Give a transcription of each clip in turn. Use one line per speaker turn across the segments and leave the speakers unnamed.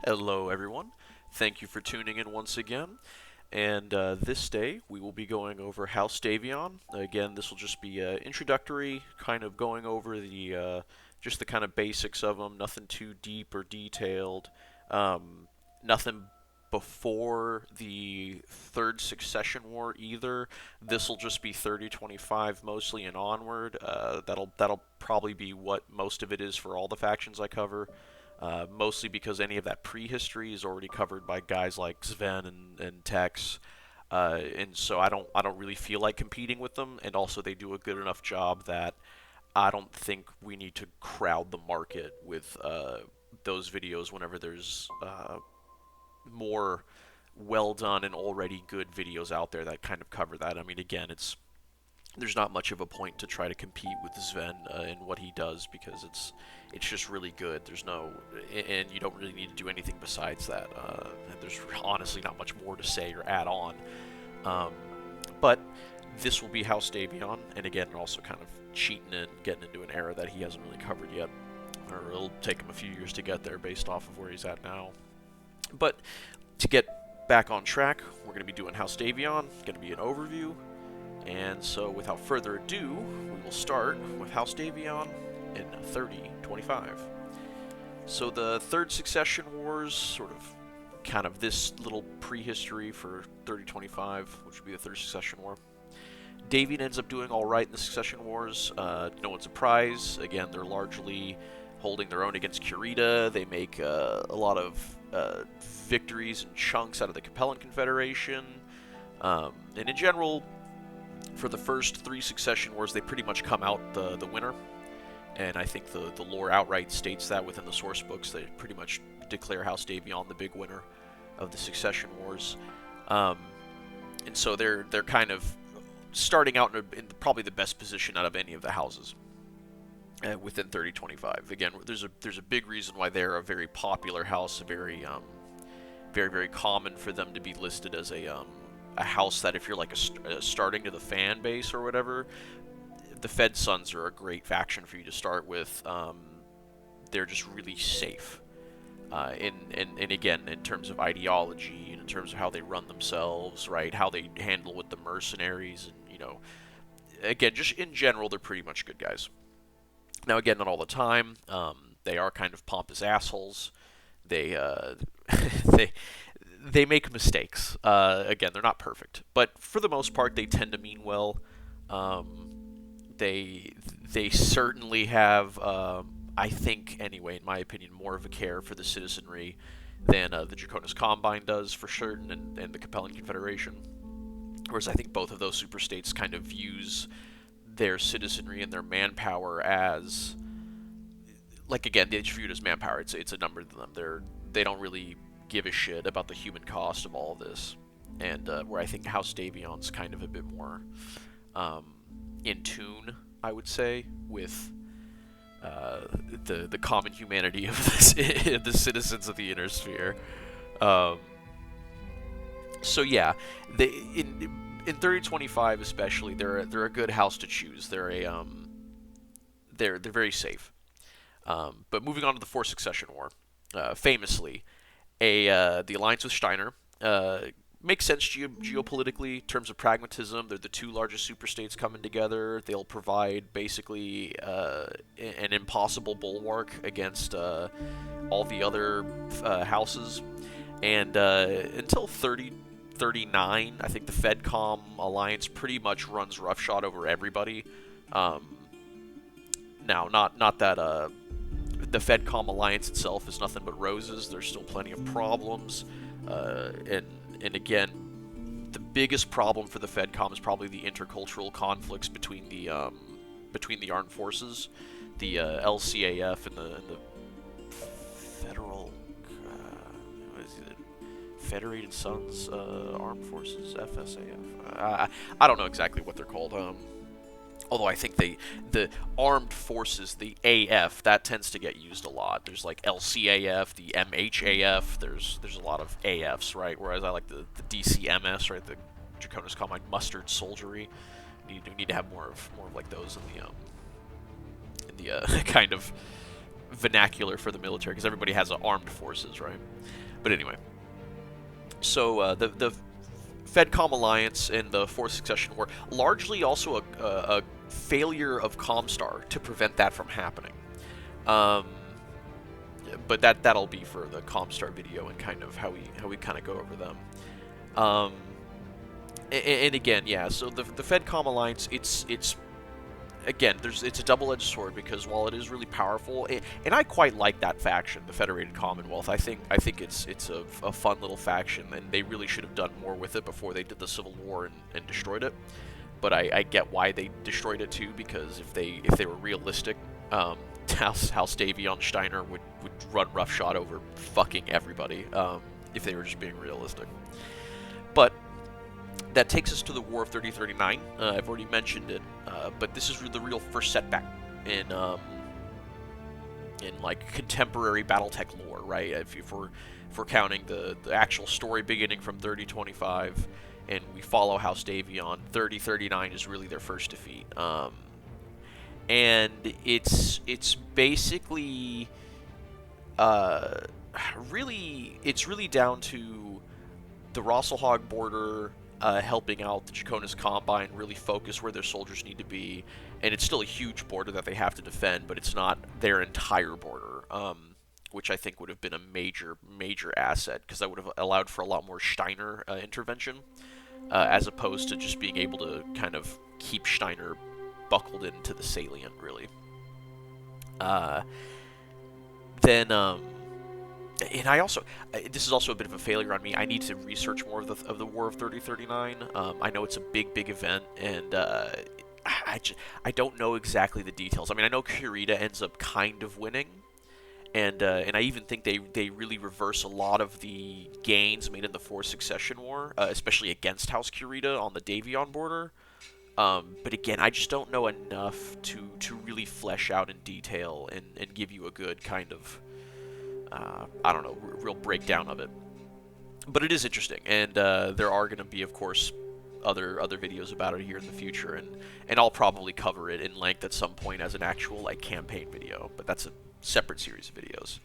Hello, everyone. Thank you for tuning in once again. And this day we will be going over House Davion. Again, this will just be introductory, kind of going over the just the kind of basics of them. Nothing too deep or detailed. Nothing before the Third Succession War either. This will just be 3025 mostly and onward. That'll probably be what most of it is for all the factions I cover. Mostly because any of that prehistory is already covered by guys like Sven and Tex, and so I don't really feel like competing with them. And also they do a good enough job that I don't think we need to crowd the market with those videos whenever there's more well done and already good videos out there that kind of cover that. I mean, again, there's not much of a point to try to compete with Sven in what he does because it's just really good. There's no, and you don't really need to do anything besides that. There's honestly not much more to say or add on. Um, but this will be House Davion, and again, also kind of cheating and getting into an era that he hasn't really covered yet, or it'll take him a few years to get there based off of where he's at now. But to get back on track, we're going to be doing House Davion. It's going to be an overview. And so, without further ado, we will start with House Davion in 3025. So, the Third Succession Wars, sort of kind of this little prehistory for 3025, which would be the Third Succession War. Davion ends up doing alright in the Succession Wars. No one's surprised. Again, they're largely holding their own against Kurita. They make a lot of victories and chunks out of the Capellan Confederation. And in general, for the first three Succession Wars, they pretty much come out the winner. And I think the lore outright states that within the source books. They pretty much declare House Davion the big winner of the Succession Wars. And so they're kind of starting out in probably the best position out of any of the houses within 3025. Again, there's a big reason why they're a very popular house, very common for them to be listed as a house that if you're like starting to the fan base or whatever, the Fed Suns are a great faction for you to start with. They're just really safe. And again, in terms of ideology and in terms of how they run themselves, right? How they handle with the mercenaries, and again, just in general, they're pretty much good guys. Now, again, not all the time. They are kind of pompous assholes. They they they make mistakes. Again, they're not perfect, but for the most part, they tend to mean well. Um, they certainly have, I think, anyway, in my opinion, more of a care for the citizenry than the Draconis Combine does for certain, and the Capellan Confederation. Whereas I think both of those superstates kind of use their citizenry and their manpower as, like, again, they just view it as manpower. It's a number to them. They don't really give a shit about the human cost of all of this. And where I think House Davion's kind of a bit more in tune, I would say, with the common humanity of the citizens of the Inner Sphere. Um, so yeah, in 3025 especially, they're a good house to choose. They're very safe. But moving on to the Fourth Succession War, famously, the alliance with Steiner makes sense geopolitically in terms of pragmatism. They're the two largest superstates coming together. They'll provide basically an impossible bulwark against all the other houses. And until 3039, I think the FedCom alliance pretty much runs roughshod over everybody. Now, not that the FedCom alliance itself is nothing but roses. There's still plenty of problems, and again, the biggest problem for the FedCom is probably the intercultural conflicts between the armed forces, the LCAF and the federal, what is it? Federated Suns Armed Forces, FSAF. I don't know exactly what they're called. Although I think the armed forces, the AF, that tends to get used a lot. There's like LCAF, the MHAF. There's a lot of AFs, right? Whereas I like the DCMS, right? The Draconis Combine Mustard Soldiery. We need to have more of like those in the kind of vernacular for the military because everybody has armed forces, right? But anyway, so the FedCom alliance and the Fourth Succession War largely also a failure of Comstar to prevent that from happening. Um, but that'll be for the Comstar video and kind of how we kind of go over them. And again, yeah. So the FedCom alliance, it's again, it's a double-edged sword because while it is really powerful, and I quite like that faction, the Federated Commonwealth. I think it's a fun little faction, and they really should have done more with it before they did the Civil War and destroyed it. But I get why they destroyed it too, because if they were realistic, House Davion Steiner would run roughshod over fucking everybody if they were just being realistic. But that takes us to the War of 3039. I've already mentioned it, but this is the real first setback in like contemporary BattleTech lore, right? If we're counting the actual story beginning from 3025, and we follow House Davion, 3039 is really their first defeat. And it's basically really down to the Rosselhog border helping out the Draconis Combine really focus where their soldiers need to be, and it's still a huge border that they have to defend, but it's not their entire border, which I think would have been a major asset, because that would have allowed for a lot more Steiner intervention, as opposed to just being able to kind of keep Steiner buckled into the salient, really. And I also, this is also a bit of a failure on me. I need to research more of the War of 3039. I know it's a big event, and I don't know exactly the details. I mean, I know Kurita ends up kind of winning, and I even think they really reverse a lot of the gains made in the Fourth Succession War, especially against House Kurita on the Davion border. But again, I just don't know enough to really flesh out in detail and give you a good kind of I don't know, real breakdown of it. But it is interesting, and there are going to be, of course, other videos about it here in the future, and I'll probably cover it in length at some point as an actual like campaign video. But that's a separate series of videos.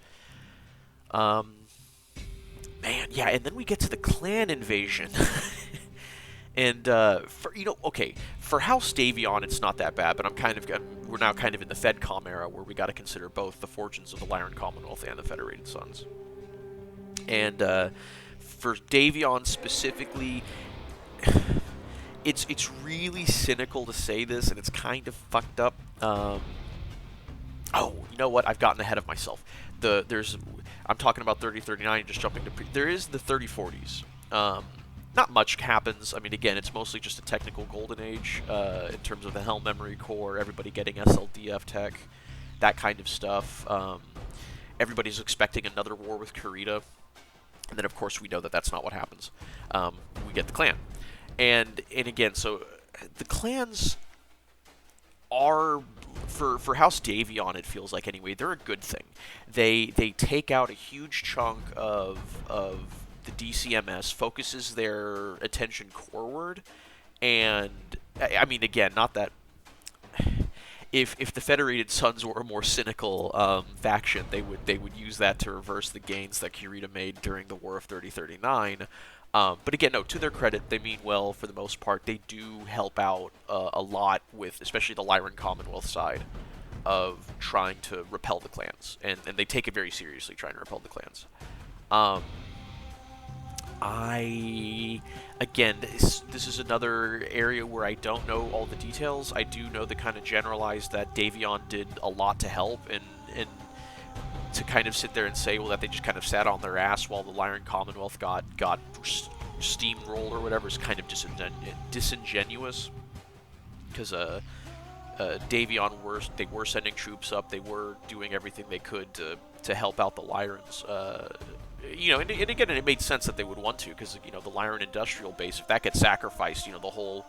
Man, yeah, and then we get to the clan invasion. And for House Davion, it's not that bad, but we're now kind of in the FedCom era where we got to consider both the fortunes of the Lyran Commonwealth and the Federated Suns. And for Davion specifically, it's really cynical to say this, and it's kind of fucked up. Oh, you know what? I've gotten ahead of myself. I'm talking about 3039, just jumping to there is the 3040s. Not much happens. I mean, again, it's mostly just a technical golden age in terms of the Helm Memory Core, everybody getting SLDF tech, that kind of stuff. Everybody's expecting another war with Kurita, and then of course we know that that's not what happens. We get the clan, and again, so the clans are for House Davion, it feels like anyway, they're a good thing. They take out a huge chunk of the DCMS, focuses their attention forward, and I mean, again, not that if the Federated Suns were a more cynical faction, they would use that to reverse the gains that Kurita made during the War of 3039. But again, no, to their credit, they mean well for the most part. They do help out a lot with, especially the Lyran Commonwealth side, of trying to repel the clans, and they take it very seriously, trying to repel the clans. Again, this is another area where I don't know all the details. I do know the kind of generalized that Davion did a lot to help, and to kind of sit there and say, well, that they just kind of sat on their ass while the Lyran Commonwealth got steamrolled or whatever is kind of disingenuous. Because Davion were sending troops up, they were doing everything they could to help out the Lyrans. And again, it made sense that they would want to, because the Lyran industrial base, if that gets sacrificed, the whole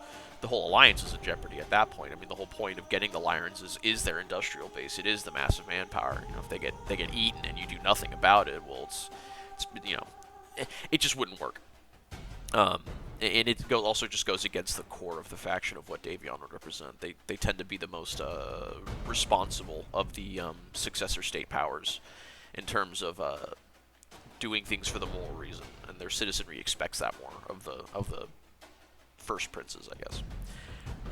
alliance is in jeopardy at that point. I mean, the whole point of getting the Lyrans is their industrial base. It is the massive manpower. If they get eaten and you do nothing about it, well, it just wouldn't work. and it also just goes against the core of the faction of what Davion would represent. They tend to be the most responsible of the successor state powers in terms of doing things for the moral reason, and their citizenry expects that more of the first princes, I guess.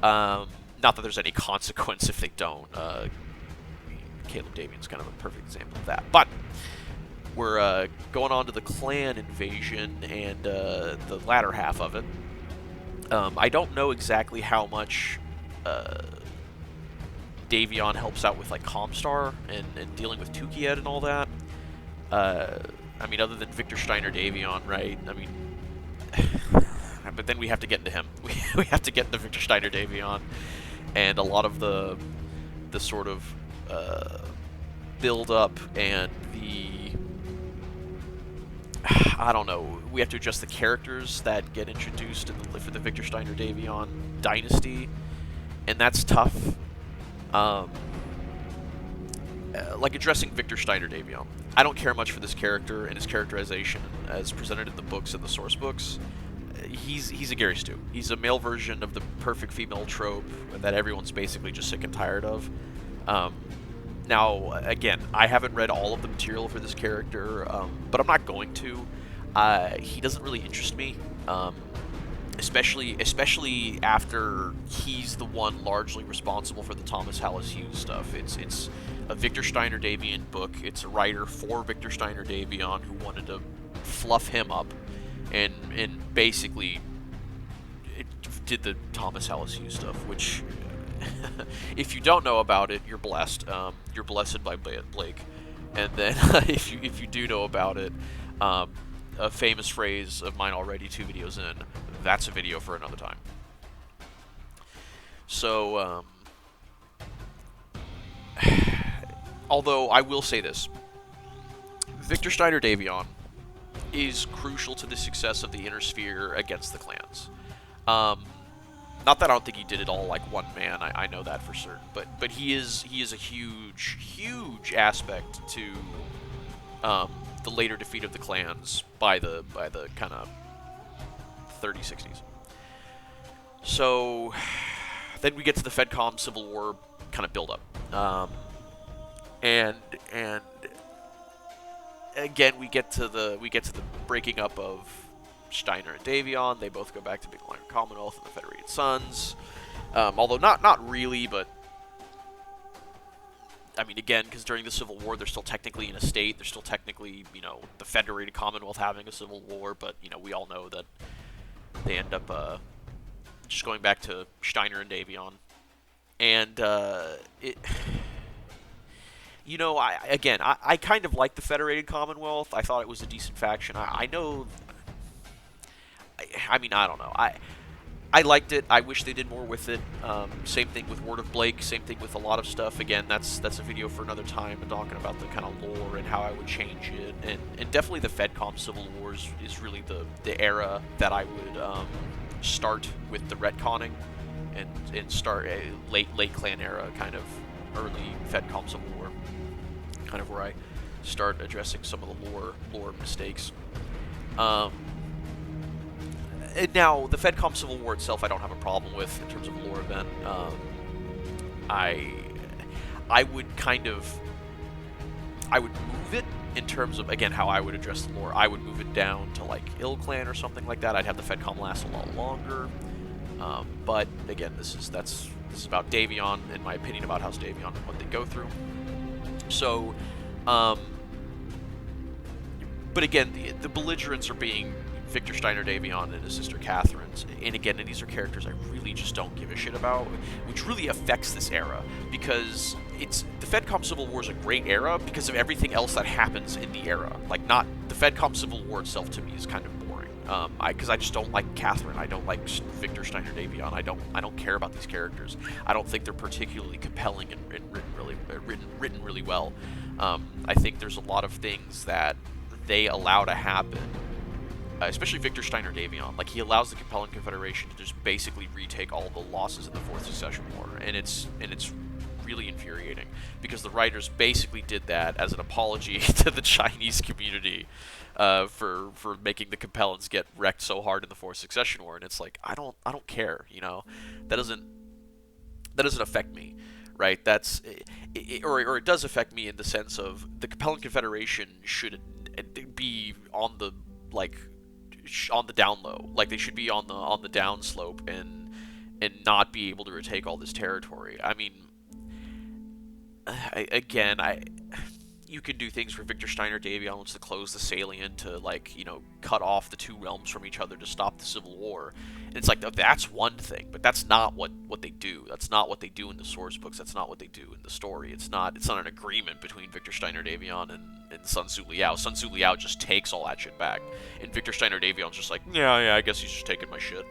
Not that there's any consequence if they don't. Caleb Davion's kind of a perfect example of that. But we're going on to the clan invasion and the latter half of it. I don't know exactly how much Davion helps out with like Comstar and dealing with Tukiet and all that. I mean, other than Victor Steiner Davion, right? I mean, but then we have to get into him. We have to get into Victor Steiner Davion, and a lot of the sort of build up and I don't know. We have to adjust the characters that get introduced for the Victor Steiner Davion dynasty, and that's tough. Like addressing Victor Steiner Davion. I don't care much for this character and his characterization as presented in the books and the source books. He's a Gary Stu. He's a male version of the perfect female trope that everyone's basically just sick and tired of. Now, again, I haven't read all of the material for this character, but I'm not going to. He doesn't really interest me, especially after he's the one largely responsible for the Thomas Hallis Hughes stuff. It's a Victor Steiner Davion book. It's a writer for Victor Steiner Davion who wanted to fluff him up, and basically it did the Thomas Hallis Hughes stuff, which if you don't know about it, you're blessed. You're blessed by Blake. And then if you do know about it, a famous phrase of mine already 2 videos in, that's a video for another time. So, although I will say this, Victor Steiner Davion is crucial to the success of the Inner Sphere against the clans. Not that I don't think he did it all like one man. I know that for certain. But he is a huge aspect to the later defeat of the clans by the kind of 3060s. So then we get to the FedCom Civil War kind of build-up, and again we get to the breaking up of Steiner and Davion. They both go back to Big Lion Commonwealth and the Federated Suns, although not really, but I mean, again, because during the Civil War, they're still technically in a state. They're still technically, the Federated Commonwealth having a civil war, but, we all know that they end up just going back to Steiner and Davion. And, I kind of like the Federated Commonwealth. I thought it was a decent faction. I know... I mean, I don't know. I liked it. I wish they did more with it. Same thing with Word of Blake. Same thing with a lot of stuff. Again, that's a video for another time and talking about the kind of lore and how I would change it. And definitely the FedCom Civil Wars is really the era that I would start with the retconning and start a late clan era, kind of early FedCom Civil War, kind of where I start addressing some of the lore mistakes. And now, the FedCom Civil War itself I don't have a problem with in terms of lore event. I would move it in terms of, again, how I would address the lore. I would move it down to, like, Ill Clan or something like that. I'd have the FedCom last a lot longer. But, again, this is about Davion, in my opinion, about House Davion and what they go through. So, but again, the belligerents are being Victor Steiner Davion and his sister Catherine, and again, these are characters I really just don't give a shit about, which really affects this era, because the FedCom Civil War is a great era because of everything else that happens in the era. Like, not the FedCom Civil War itself to me is kind of boring, because I just don't like Catherine, I don't like Victor Steiner Davion, I don't care about these characters. I don't think they're particularly compelling and written really well. I think there's a lot of things that they allow to happen. Especially Victor Steiner Davion, like, he allows the compelling Confederation to just basically retake all the losses in the Fourth Succession War, and it's really infuriating, because the writers basically did that as an apology to the Chinese community for making the Capellans get wrecked so hard in the Fourth Succession War. And it's like, I don't care, that doesn't affect me, right? Or it does affect me in the sense of the Capellan Confederation should be on the like on the down low, like they should be on the down slope and not be able to retake all this territory. I mean, you can do things where Victor Steiner Davion wants to close the salient to, like, cut off the two realms from each other to stop the Civil War. And it's like, that's one thing, but that's not what they do. That's not what they do in the source books. That's not what they do in the story. It's not an agreement between Victor Steiner Davion and Sun Tzu Liao. Sun Tzu Liao just takes all that shit back. And Victor Steiner Davion's just like, yeah, I guess he's just taking my shit.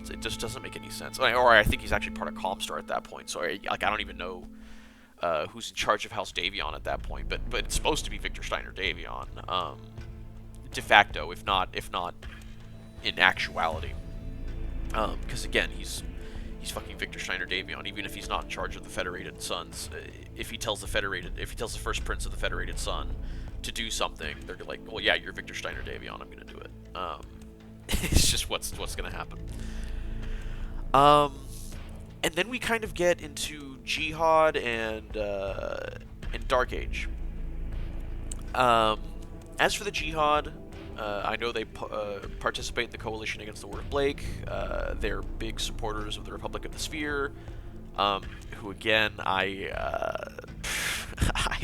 It just doesn't make any sense. Or I think he's actually part of Comstar at that point, so I don't even know who's in charge of House Davion at that point, but it's supposed to be Victor Steiner Davion, de facto, if not in actuality, because again, he's fucking Victor Steiner Davion, even if he's not in charge of the Federated Suns. If he tells the First Prince of the Federated Sun to do something, they're like, well, yeah, you're Victor Steiner Davion, I'm gonna do it. It's just what's gonna happen. And then we kind of get into Jihad and Dark Age. As for the Jihad, I know they participate in the coalition against the Word of Blake. They're big supporters of the Republic of the Sphere, who again I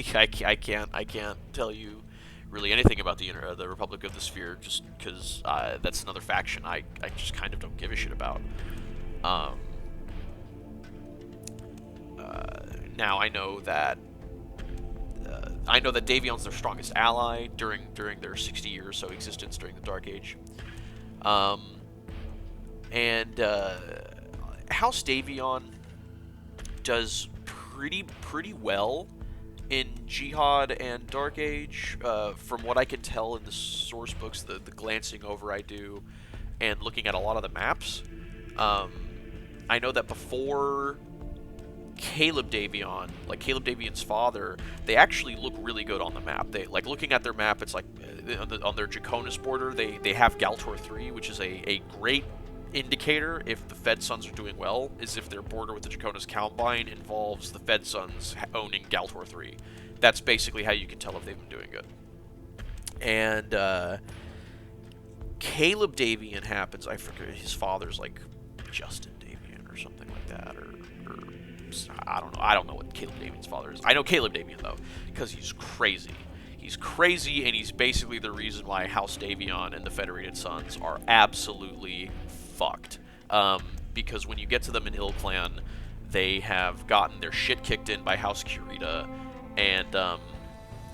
can't tell you really anything about the Republic of the Sphere, just because that's another faction I just kind of don't give a shit about. Now I know that Davion's their strongest ally during their 60 years or so existence during the Dark Age, and House Davion does pretty well in Jihad and Dark Age, from what I can tell in the source books, the glancing over I do, and looking at a lot of the maps. I know that before Caleb Davion, like Caleb Davion's father, they actually look really good on the map. They, like, looking at their map, it's like on their Draconis border, they have Galtor 3, which is a great indicator if the Fed Suns are doing well, is if their border with the Draconis Combine involves the Fed Suns owning Galtor 3. That's basically how you can tell if they've been doing good. And Caleb Davion happens, I forget, his father's like Justin Davion or something like that, or I don't know what Caleb Davion's father is. I know Caleb Davion, though, because he's crazy. He's crazy, and he's basically the reason why House Davion and the Federated Suns are absolutely fucked. Because when you get to them in Hill Clan, they have gotten their shit kicked in by House Kurita, and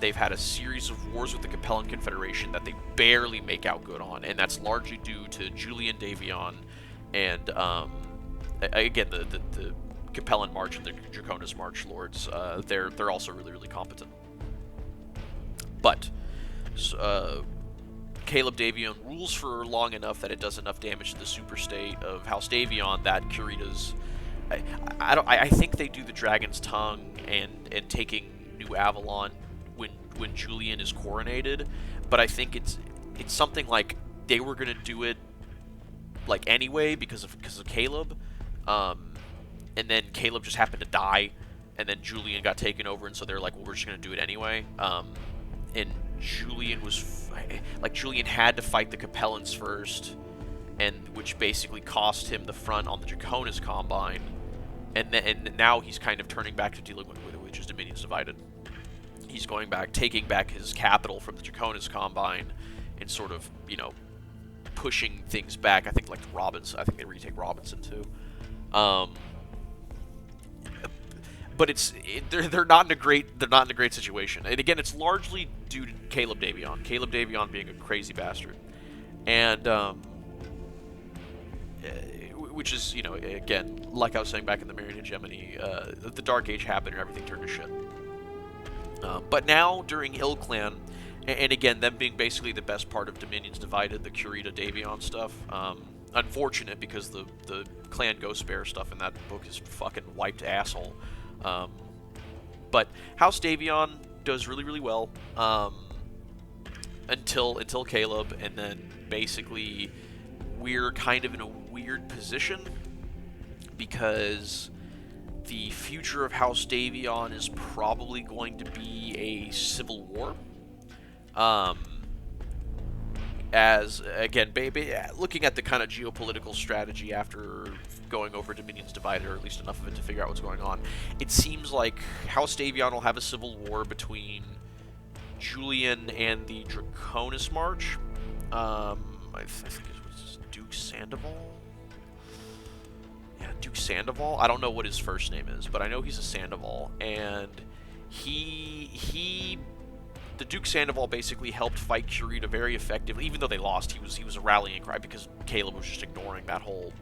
they've had a series of wars with the Capellan Confederation that they barely make out good on, and that's largely due to Julian Davion and, again, the Capellan March and the Draconis March Lords. They're also really competent. But Caleb Davion rules for long enough that it does enough damage to the super state of House Davion that Kurita's. I think they do the Dragon's Tongue and taking New Avalon when Julian is coronated, but I think it's something like they were gonna do it like anyway because of Caleb. And then Caleb just happened to die, and then Julian got taken over, and so they're like, well, we're just going to do it anyway. And Julian Julian had to fight the Capellans first, and which basically cost him the front on the Draconis Combine. And now he's kind of turning back to dealing with which is Dominions Divided. He's going back, taking back his capital from the Draconis Combine, and sort of, pushing things back. I think like Robinson. I think they retake Robinson too. But they're not in a great situation. And again, it's largely due to Caleb Davion. Caleb Davion being a crazy bastard, and which is, again, like I was saying back in the Marian Hegemony, the Dark Age happened and everything turned to shit. But now during Hill Clan, and again, them being basically the best part of Dominions Divided, the Kurita Davion stuff. Unfortunate because the Clan Ghost Bear stuff in that book is fucking wiped asshole. Um, but House Davion does really, really well until Caleb, and then basically we're kind of in a weird position because the future of House Davion is probably going to be a civil war. Um, as again, looking at the kind of geopolitical strategy after going over Dominions Divided, or at least enough of it to figure out what's going on, it seems like House Davion will have a civil war between Julian and the Draconis March. I think it was Duke Sandoval. Yeah, Duke Sandoval. I don't know what his first name is, but I know he's a Sandoval, and the Duke Sandoval basically helped fight Kurita very effectively. Even though they lost, he was a rallying cry because Caleb was just ignoring that whole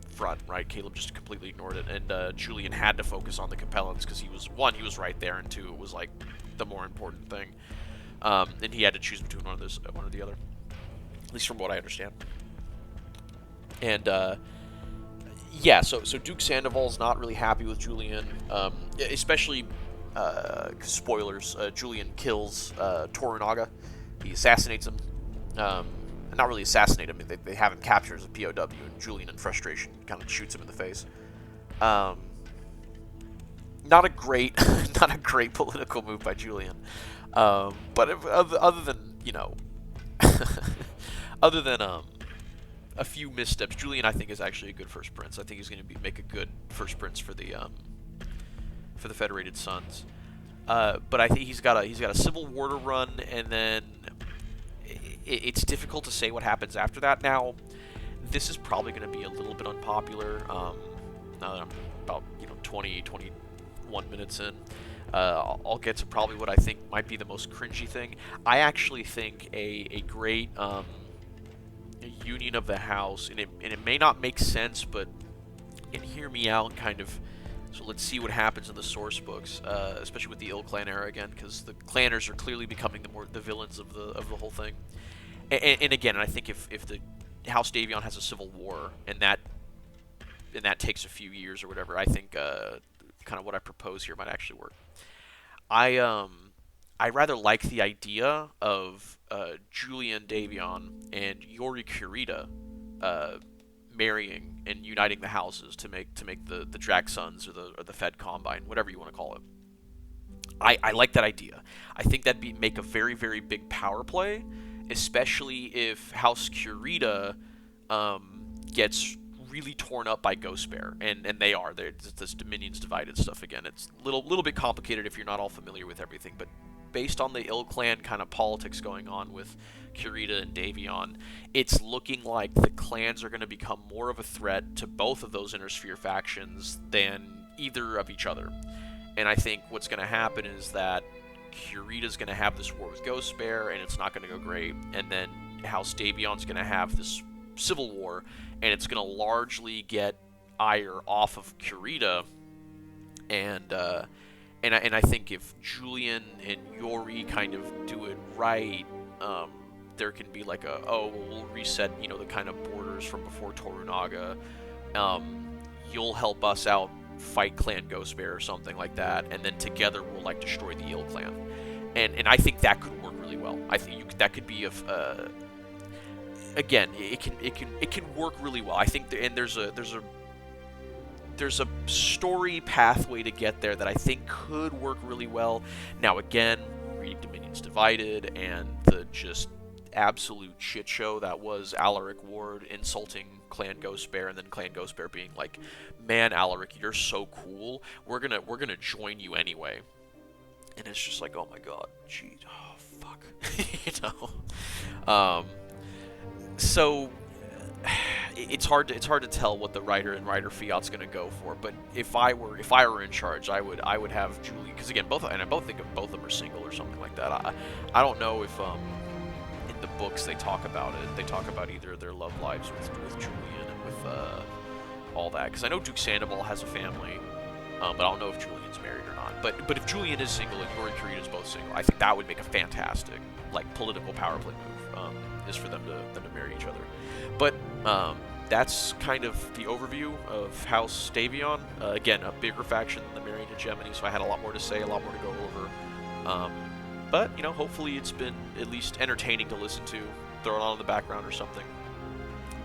front, right? Caleb just completely ignored it, and Julian had to focus on the Capellans because he was right there, and two, it was like the more important thing, and he had to choose between one or the other, at least from what I understand. And yeah, so Duke Sandoval's not really happy with Julian, especially. Spoilers, Julian kills Toranaga. He assassinates him. Not really assassinate him, they have him captured as a POW, and Julian, in frustration, kind of shoots him in the face. Not a great not a great political move by Julian. But other than, other than a few missteps, Julian, I think, is actually a good first prince. I think he's going to make a good first prince for the Federated Suns. But I think he's got a civil war to run, and then it's difficult to say what happens after that. Now, this is probably going to be a little bit unpopular. Now that I'm about 21 minutes in, I'll get to probably what I think might be the most cringy thing. I actually think a great union of the house, and it may not make sense, but hear me out, kind of. So let's see what happens in the source books, especially with the Ill Clan era again, because the clanners are clearly becoming the villains of the whole thing. And again, I think if the House Davion has a civil war and that takes a few years or whatever, I think kind of what I propose here might actually work. I rather like the idea of Julian Davion and Yori Kurita marrying and uniting the houses to make the Drac Suns or the Fed Combine, whatever you want to call it. I like that idea. I think that'd make a very, very big power play, especially if House Kurita gets really torn up by Ghost Bear, and they are. It's this Dominions Divided stuff again. It's a little bit complicated if you're not all familiar with everything, but based on the Ill Clan kind of politics going on with Kurita and Davion, it's looking like the clans are going to become more of a threat to both of those Inner Sphere factions than either of each other. And I think what's going to happen is that Kurita's going to have this war with Ghost Bear, and it's not going to go great. And then House Davion's going to have this civil war, and it's going to largely get ire off of Kurita. And I think if Julian and Yori kind of do it right, there can be like we'll reset, the kind of borders from before Toranaga. You'll help us out, fight Clan Ghost Bear or something like that, and then together we'll destroy the Ill Clan. And I think that could work really well. I think that could be again, it can work really well. I think there's a story pathway to get there that I think could work really well. Now, again, reading Dominions Divided and the just absolute shit show that was Alaric Ward insulting Clan Ghost Bear, and then Clan Ghost Bear being like, "Man, Alaric, you're so cool. We're gonna join you anyway." And it's just like, oh my god, geez, oh fuck, So it's hard to tell what the writer and writer fiat's going to go for. But if I were in charge, I would have Julie, because again, I both think of both of them are single or something like that. I don't know if in the books they talk about it. They talk about either their love lives with Julian and with all that, because I know Duke Sandoval has a family. But I don't know if Julian's married or not. But if Julian is single and Yori Creed is both single, I think that would make a fantastic like political power play move. Is for them to marry each other. But that's kind of the overview of House Davion. Again, a bigger faction than the Marian Hegemony, so I had a lot more to say, a lot more to go over. But hopefully it's been at least entertaining to listen to. Throw it on in the background or something.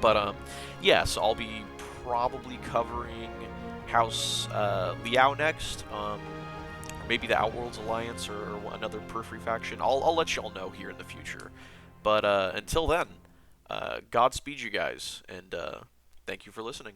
But yeah, so I'll be probably covering House Liao next. Or maybe the Outworlds Alliance or another periphery faction. I'll let y'all know here in the future. But until then, Godspeed, you guys, and thank you for listening.